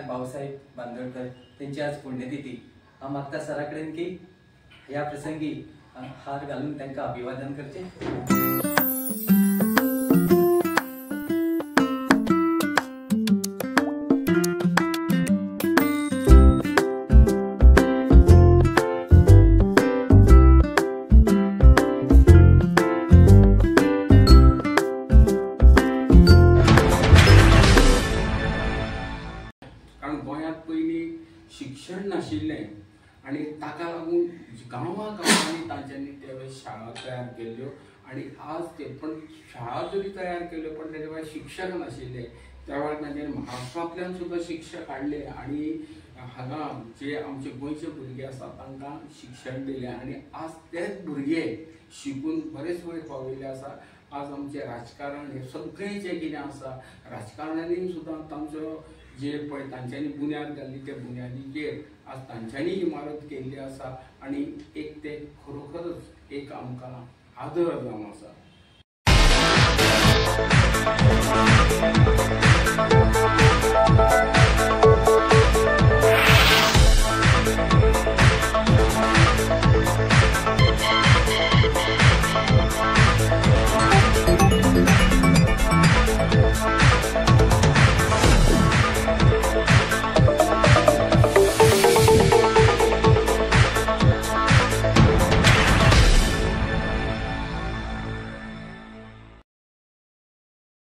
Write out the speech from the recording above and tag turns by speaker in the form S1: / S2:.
S1: विनायक भाऊसाहेब बांदोडकर त्यांची आज पुण्यतिथी। हांव मागता सरा कडेन की ह्या प्रसंगी हार घालून त्यांना अभिवादन करचे।
S2: कारण गोंयांत पयलीं शिक्षण नाशिल्लें आनी ताका लागून गांवांनी तांच्यांनी त्या वेळेस शाळा तयार केल्ल्यो आनी आज ते पण शाळा जरी तयार केल्यो पण तेच्या वेळार शिक्षक नाशिल्ले। त्या वेळार तांच्यांनी महाराष्ट्रांतल्यान सुद्दां शिक्षक हाडले आनी हांगा जे आमचे गोंयचे भुरगे आसा तांकां शिक्षण दिलें आनी आज तेच भुरगे शिकून बरेच वयर पावयले आसा। आज आमचे राजकारण हे सगळें जें कितें आसा राजकारण्यांनी सुद्दां तांचो जे पळय तांच्यांनी बुन्याद घाल्ली त्या बुन्यादीचेर आज तांच्यांनी इमारत केल्ली आसा आनी एक ते खरोखरच एक आमकां आदर जावन आसा।